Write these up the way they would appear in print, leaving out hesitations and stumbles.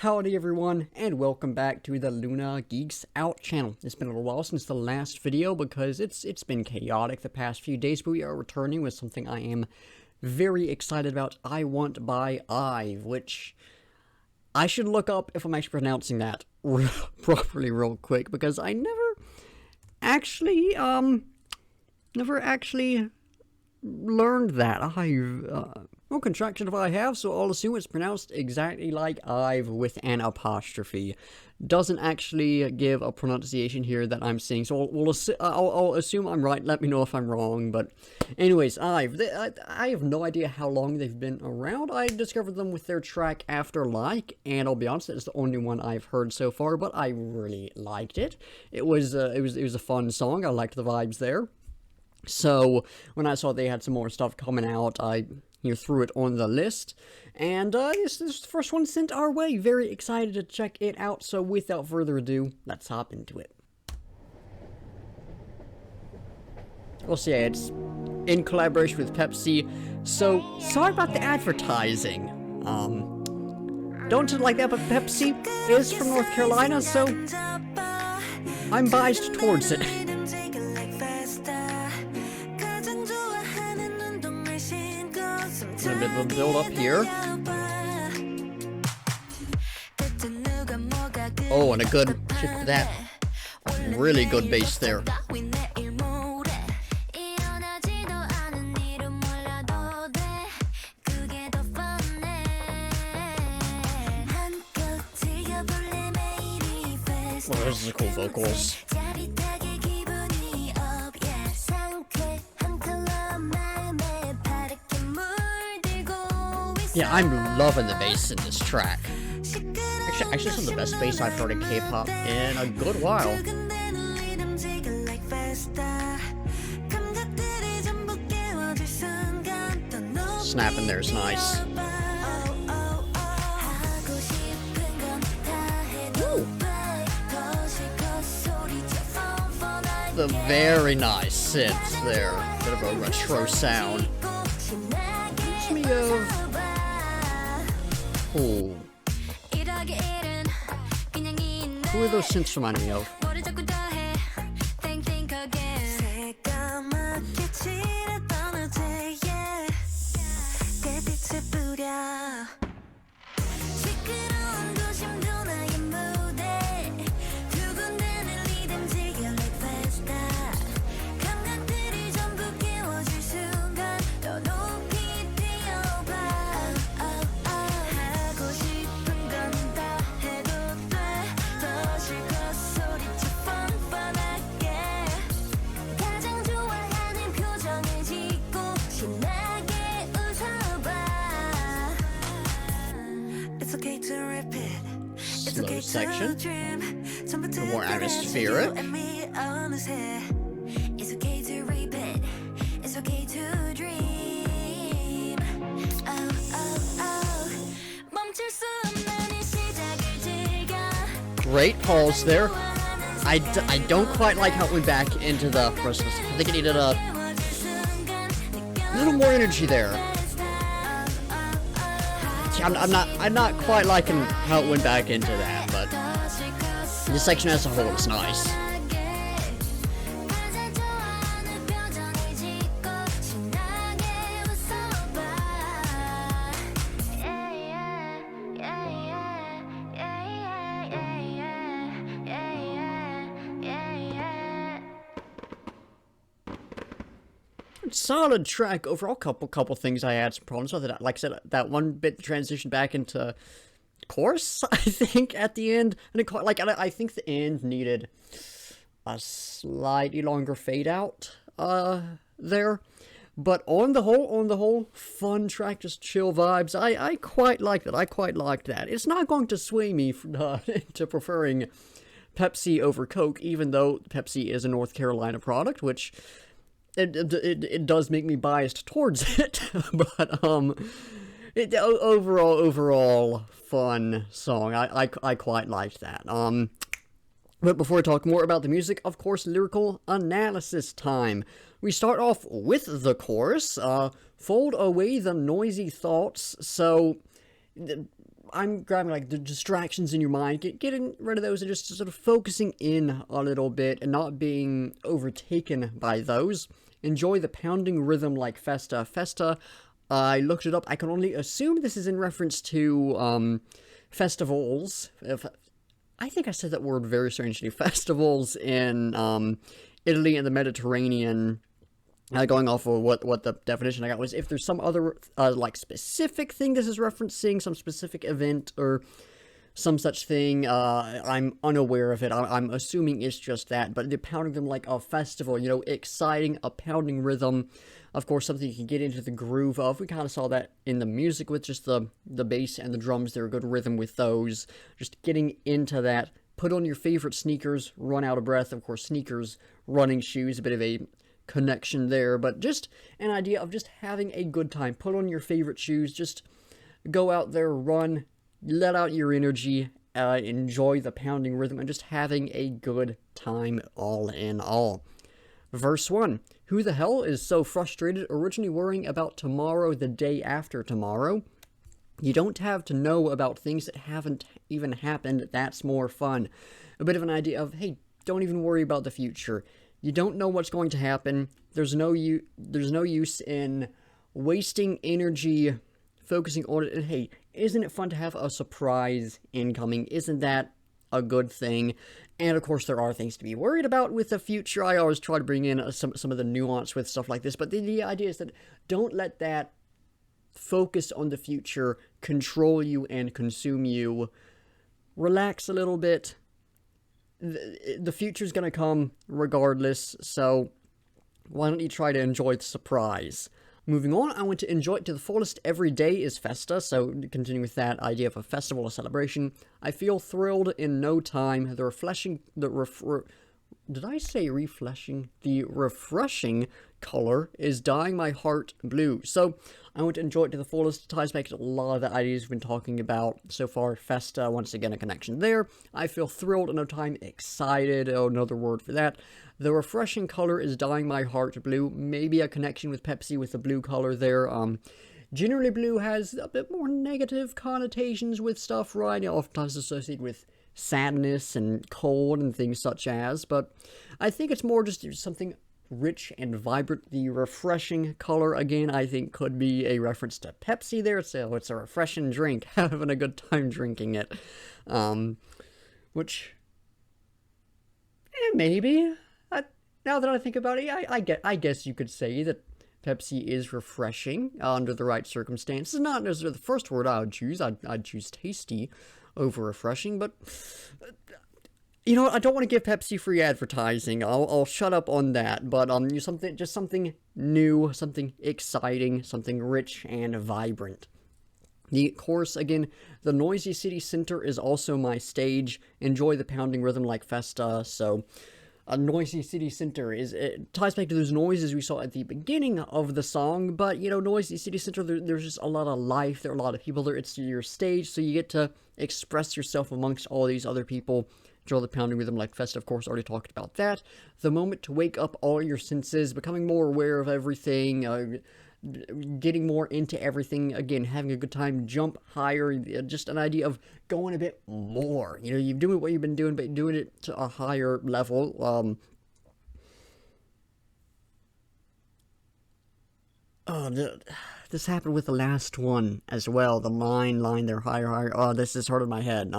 Howdy everyone, and welcome back to the Luna Geeks Out channel. It's been a little while since the last video because it's been chaotic the past few days, but we are returning with something I am very excited about. I Want by IVE, which I should look up if I'm actually pronouncing that properly real quick, because I never actually learned that. No contraction if I have, so I'll assume it's pronounced exactly like IVE with an apostrophe. Doesn't actually give a pronunciation here that I'm seeing, so I'll assume I'm right. Let me know if I'm wrong. But anyways, IVE, I have no idea how long they've been around. I discovered them with their track After Like, and I'll be honest, it's the only one I've heard so far, but I really liked it. It was a fun song. I liked the vibes there. So when I saw they had some more stuff coming out, I threw it on the list, and this is the first one sent our way. Very excited to check it out, so without further ado, let's hop into it. We'll see, it's in collaboration with Pepsi, so sorry about the advertising. Don't like that, but Pepsi is from North Carolina, so I'm biased towards it. A bit of a build up here. Oh, and a good kick to that. Really good bass there. Well, those are cool vocals. Yeah, I'm loving the bass in this track. Actually, some of the best bass I've heard in K-pop in a good while. Snap in there is nice. Ooh. The very nice synth there. Bit of a retro sound. Reminds me of... Oh. Who are those synths remind me of? Slow section, a little more atmospheric. Great pause there. I don't quite like how it went back into the first. I think it needed a little more energy there. I'm not quite liking how it went back into that, but this section as a whole is nice. Solid track overall. Couple things I had some problems with. Like I said, that one bit transitioned back into chorus, I think, at the end, and it like I think the end needed a slightly longer fade out there. But on the whole, fun track, just chill vibes. I quite liked it. I quite liked that. It's not going to sway me into preferring Pepsi over Coke, even though Pepsi is a North Carolina product, which it does make me biased towards it. But overall fun song. I quite liked that. But before I talk more about the music, of course, lyrical analysis time. We start off with the chorus, fold away the noisy thoughts. So I'm grabbing like the distractions in your mind, getting rid of those and just sort of focusing in a little bit and not being overtaken by those. Enjoy the pounding rhythm like Festa. Festa, I looked it up. I can only assume this is in reference to festivals. I think I said that word very strangely. Festivals in Italy and the Mediterranean. Going off of what the definition I got was, if there's some other like specific thing this is referencing, some specific event or some such thing, I'm unaware of it. I'm assuming it's just that, but they're pounding them like a festival, you know, exciting, a pounding rhythm. Of course, something you can get into the groove of. We kind of saw that in the music with just the bass and the drums. They're a good rhythm with those. Just getting into that. Put on your favorite sneakers, run out of breath. Of course, sneakers, running shoes, a bit of a connection there, but just an idea of just having a good time. Put on your favorite shoes, just go out there, run, let out your energy, enjoy the pounding rhythm, and just having a good time all in all. Verse 1. Who the hell is so frustrated, originally worrying about tomorrow the day after tomorrow? You don't have to know about things that haven't even happened. That's more fun. A bit of an idea of, hey, don't even worry about the future. You don't know what's going to happen. There's no use in wasting energy focusing on it. And hey, isn't it fun to have a surprise incoming? Isn't that a good thing? And of course, there are things to be worried about with the future. I always try to bring in some of the nuance with stuff like this. But the idea is that don't let that focus on the future control you and consume you. Relax a little bit. The future's going to come regardless, so why don't you try to enjoy the surprise? Moving on, I want to enjoy it to the fullest. Every day is Festa, so continuing with that idea of a festival, a celebration. I feel thrilled in no time. The refreshing color is dyeing my heart blue. So I want to enjoy it to the fullest. It ties back to a lot of the ideas we've been talking about so far. Festa, once again, a connection there. I feel thrilled in no time, excited, oh, another word for that. The refreshing color is dyeing my heart blue. Maybe a connection with Pepsi with the blue color there. Generally, blue has a bit more negative connotations with stuff, right? Oftentimes associated with sadness and cold and things such as, but I think it's more just something rich and vibrant. The refreshing color, again, I think could be a reference to Pepsi there. So it's a refreshing drink, having a good time drinking it. Which, maybe. Now that I think about it, I guess you could say that Pepsi is refreshing under the right circumstances. Not necessarily the first word I would choose. I'd choose tasty over refreshing, but you know what? I don't want to give Pepsi free advertising. I'll shut up on that. But something new, something exciting, something rich and vibrant. The chorus, again, the noisy city center is also my stage. Enjoy the pounding rhythm like Festa. So a noisy city center it ties back to those noises we saw at the beginning of the song, but you know, noisy city center, there's just a lot of life, there are a lot of people there, it's your stage, so you get to express yourself amongst all these other people. Enjoy the pounding rhythm like Festa, of course, already talked about that. The moment to wake up all your senses, becoming more aware of everything, getting more into everything, again, having a good time, jump higher, just an idea of going a bit more. You know, you're doing what you've been doing, but doing it to a higher level. This happened with the last one as well. The line there, higher. Oh, this is hard in my head.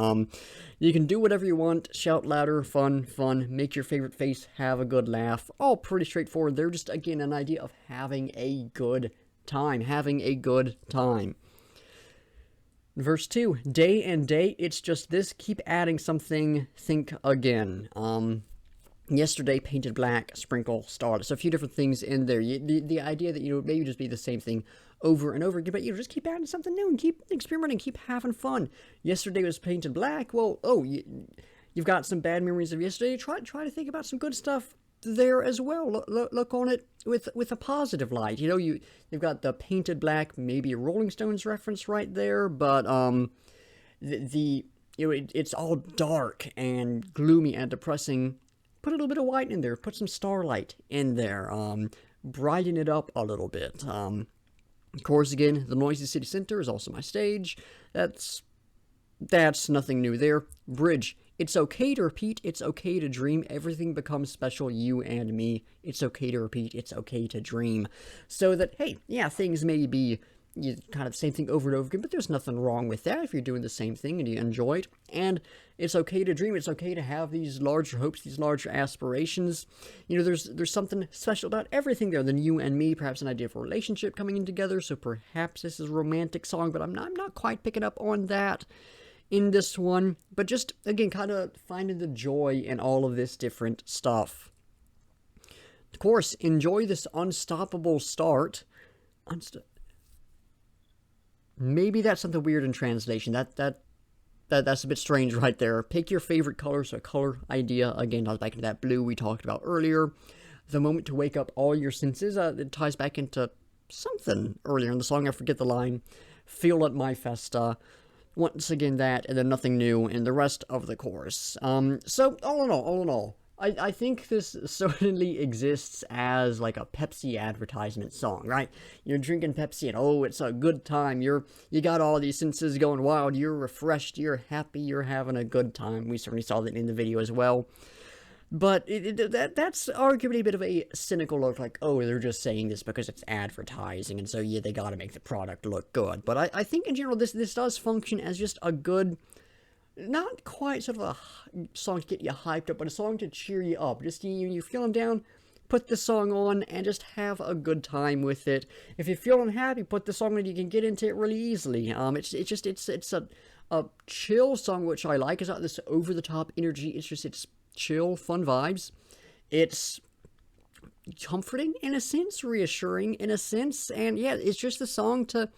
You can do whatever you want, shout louder, fun, make your favorite face, have a good laugh. All pretty straightforward. They're just, again, an idea of having a good time, Verse 2, day and day, it's just this, keep adding something, think again. Yesterday, painted black, sprinkle, star. There's a few different things in there. The idea that, you know, maybe just be the same thing over and over again, but you know, just keep adding something new and keep experimenting, keep having fun. Yesterday was painted black. Well, you've got some bad memories of yesterday. Try to think about some good stuff there as well. Look on it with a positive light. You know, you've got the painted black, maybe a Rolling Stones reference right there, but you know, it's all dark and gloomy and depressing. Put a little bit of white in there. Put some starlight in there. Brighten it up a little bit. Of course, again, the noisy city center is also my stage. That's That's nothing new there. Bridge. It's okay to repeat, it's okay to dream, everything becomes special, you and me. It's okay to repeat, it's okay to dream. So that, hey, yeah, things may be kind of same thing over and over again, but there's nothing wrong with that if you're doing the same thing and you enjoy it. And it's okay to dream, it's okay to have these larger hopes, these larger aspirations. There's something special about everything there than you and me, perhaps an idea of a relationship coming in together, so perhaps this is a romantic song, but I'm not quite picking up on that in this one, but just, again, kind of finding the joy in all of this different stuff. Of course, enjoy this unstoppable start. Maybe that's something weird in translation. That's a bit strange right there. Pick your favorite color, so color idea. Again, back into that blue we talked about earlier. The moment to wake up all your senses. It ties back into something earlier in the song. I forget the line. Feel it, my festa. Once again that, and then nothing new in the rest of the chorus. So, all in all, I think this certainly exists as like a Pepsi advertisement song, right? You're drinking Pepsi and oh, it's a good time. You got all these senses going wild. You're refreshed. You're happy. You're having a good time. We certainly saw that in the video as well. But that's arguably a bit of a cynical look, like, oh, they're just saying this because it's advertising, and so, yeah, they gotta make the product look good. But I think, in general, this does function as just a good, not quite sort of a song to get you hyped up, but a song to cheer you up. Just, you're feeling down, put the song on, and just have a good time with it. If you're feeling happy, put the song on, you can get into it really easily. It's a chill song, which I like. It's not this over-the-top energy, it's chill, fun vibes. It's comforting in a sense, reassuring in a sense, and yeah, it's just a song to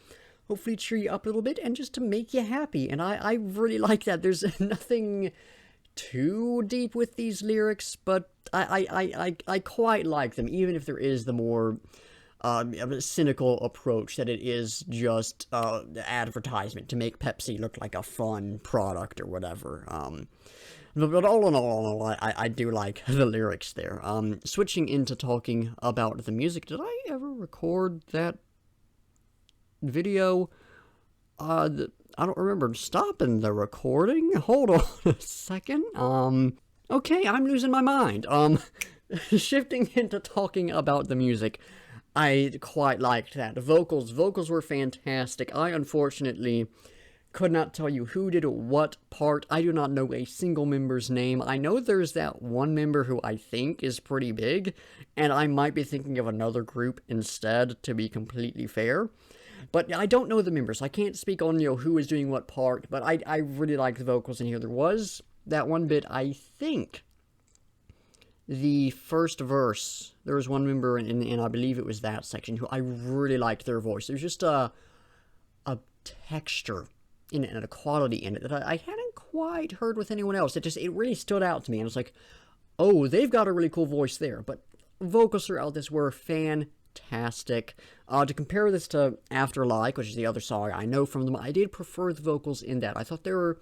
hopefully cheer you up a little bit and just to make you happy, and I really like that. There's nothing too deep with these lyrics, but I quite like them, even if there is the more cynical approach that it is just advertisement to make Pepsi look like a fun product or whatever. But all in all, I do like the lyrics there. Switching into talking about the music, did I ever record that video? I don't remember stopping the recording. Hold on a second. Okay, I'm losing my mind. Shifting into talking about the music, I quite liked that. Vocals were fantastic. I unfortunately could not tell you who did what part. I do not know a single member's name. I know there's that one member who I think is pretty big, and I might be thinking of another group instead, to be completely fair. But I don't know the members. I can't speak on, who is doing what part, but I really like the vocals in here. There was that one bit, I think, the first verse, there was one member, and I believe it was that section, who I really liked their voice. There's just a texture in it and a quality in it that I hadn't quite heard with anyone else. It really stood out to me, and I was like, oh, they've got a really cool voice there. But vocals throughout this were fantastic. To compare this to Afterlife, which is the other song I know from them, I did prefer the vocals in that. I thought they were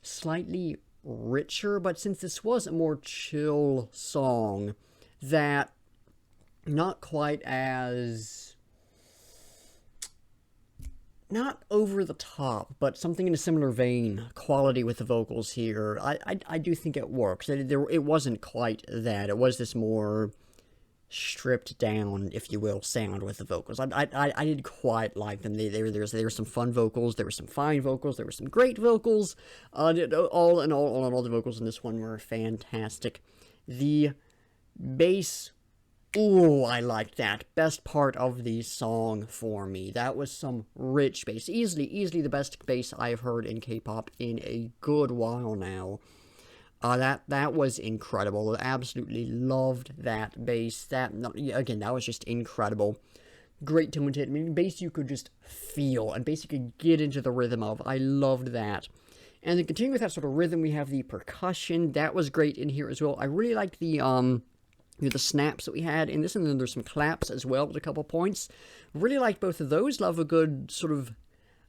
slightly richer, but since this was a more chill song, that not quite as, not over the top, but something in a similar vein, quality with the vocals here. I do think it works. It wasn't quite that. It was this more stripped down, if you will, sound with the vocals. I did quite like them. There were some fun vocals, there were some fine vocals, there were some great vocals. All in all, the vocals in this one were fantastic. The bass, ooh, I liked that. Best part of the song for me. That was some rich bass. Easily the best bass I have heard in K-pop in a good while now. That was incredible. I absolutely loved that bass. Again, that was just incredible. Great tone to it. I mean, bass you could just feel, and bass you could get into the rhythm of. I loved that. And then continuing with that sort of rhythm, we have the percussion. That was great in here as well. I really liked the snaps that we had in this, and then there's some claps as well at a couple points. Really liked both of those. Love a good sort of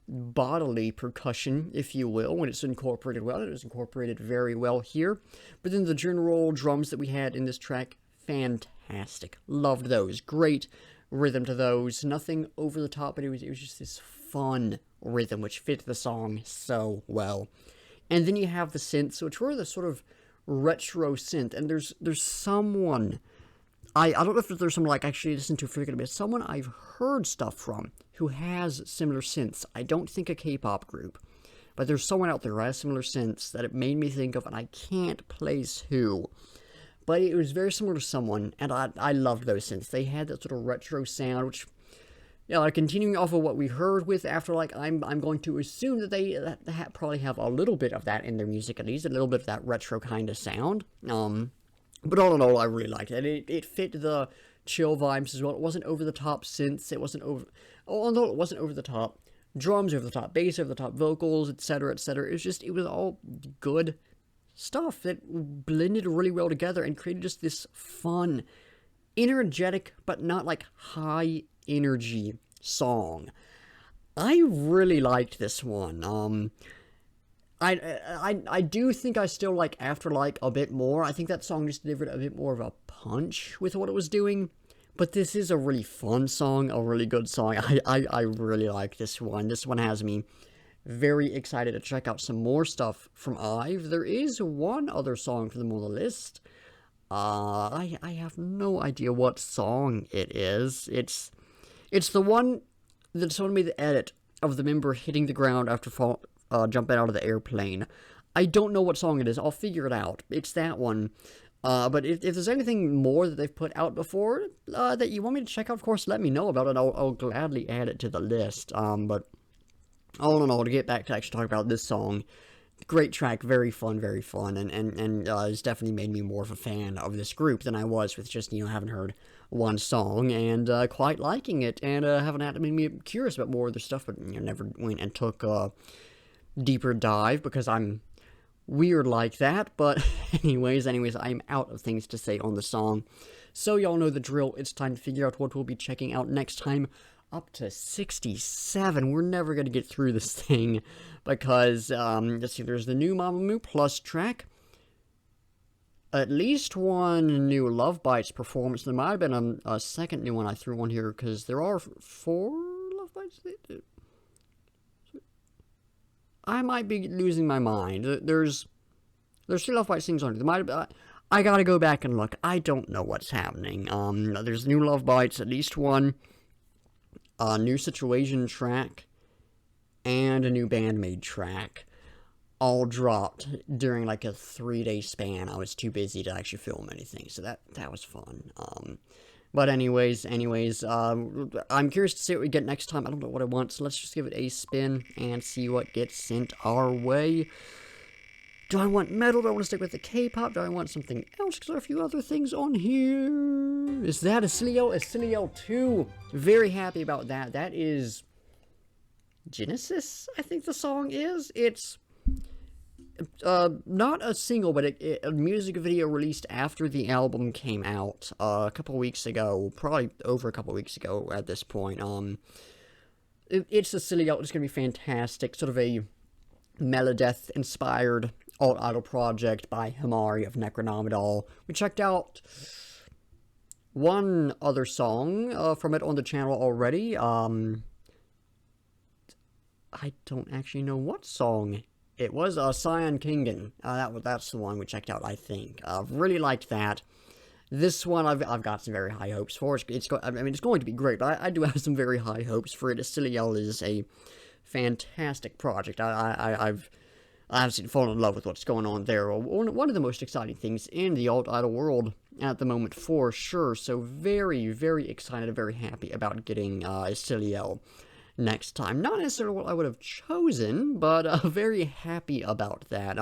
bodily percussion, if you will, when it's incorporated well. It was incorporated very well here. But then the general drums that we had in this track, fantastic. Loved those. Great rhythm to those. Nothing over the top, but it was just this fun rhythm, which fit the song so well. And then you have the synths, which were the sort of retro synth, and there's someone, I don't know if there's someone like actually listen to frequently, but someone I've heard stuff from who has similar synths. I don't think a K-pop group, but there's someone out there who has similar synths that it made me think of, and I can't place who. But it was very similar to someone, and I loved those synths. They had that sort of retro sound, which, you know, continuing off of what we heard with Afterlife, I'm going to assume that they probably have a little bit of that in their music, at least a little bit of that retro kind of sound. But all in all, I really liked it. It fit the chill vibes as well. It wasn't over-the-top synths. It wasn't although it wasn't over-the-top, drums over the top, bass over the top, vocals, etc., etc. It was all good stuff that blended really well together and created just this fun, energetic, but not like high energy song. I really liked this one. I do think I still like Afterlife a bit more. I think that song just delivered a bit more of a punch with what it was doing. But this is a really fun song, a really good song. I really like this one. This one has me very excited to check out some more stuff from IVE. There is one other song for them on the list. I have no idea what song it is. It's the one that someone made the edit of the member hitting the ground after jumping out of the airplane. I don't know what song it is. I'll figure it out. It's that one. But if there's anything more that they've put out before that you want me to check out, of course, let me know about it. I'll gladly add it to the list. But all in all, to get back to actually talk about this song, great track, very fun, and it's definitely made me more of a fan of this group than I was with just, having heard one song and quite liking it, and having had made me curious about more of their stuff, but never went and took a deeper dive because I'm weird like that. But anyways, I'm out of things to say on the song, so y'all know the drill. It's time to figure out what we'll be checking out next time. Up to 67. We're never going to get through this thing because, let's see, there's the new Mamamoo Plus track. At least one new Love Bites performance. There might have been a second new one I threw on here because there are 4 Love Bites. I might be losing my mind. There's 2 Love Bites things on here. There might have been, I gotta go back and look. I don't know what's happening. There's new Love Bites, at least one. A new Situation track, and a new Bandmade track, all dropped during like a 3-day span. I was too busy to actually film anything, so that was fun. But anyways, I'm curious to see what we get next time. I don't know what I want, so let's just give it a spin and see what gets sent our way. Do I want metal? Do I want to stick with the K-pop? Do I want something else? Because there are a few other things on here. Is that a Sileo 2? Very happy about that. That is Genesis, I think the song is. It's not a single, but a music video released after the album came out a couple weeks ago. Probably over a couple weeks ago at this point. It's a Sileo. It's going to be fantastic. Sort of a Meladeth-inspired alt-idol project by Himari of Necronomidol. We checked out one other song from it on the channel already. I don't actually know what song it was. Cyan Kingen. That's the one we checked out, I think. Really liked that. This one I've got some very high hopes for. It's going to be great, but I do have some very high hopes for it. Sileo is a fantastic project. I've absolutely fallen in love with what's going on there. One of the most exciting things in the alt-idol world at the moment, for sure. So very, very excited and very happy about getting Sileo next time. Not necessarily what I would have chosen, but very happy about that.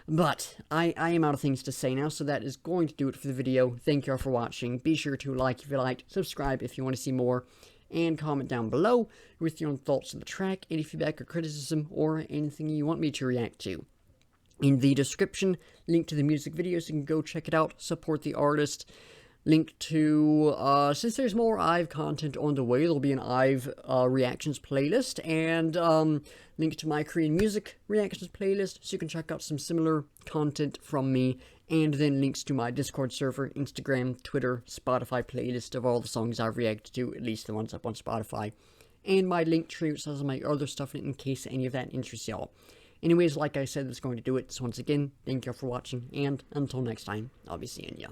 But I am out of things to say now, so that is going to do it for the video. Thank you all for watching. Be sure to like if you liked, subscribe if you want to see more, and comment down below with your own thoughts on the track, any feedback or criticism, or anything you want me to react to. In the description, link to the music video so you can go check it out, support the artist. Link to, since there's more IVE content on the way, there'll be an IVE reactions playlist, and link to my Korean music reactions playlist so you can check out some similar content from me, and then links to my Discord server, Instagram, Twitter, Spotify playlist of all the songs I've reacted to, at least the ones up on Spotify, and my link tree, which has my other stuff in case any of that interests y'all. Anyways, like I said, that's going to do it. So once again, thank you all for watching, and until next time, I'll be seeing ya.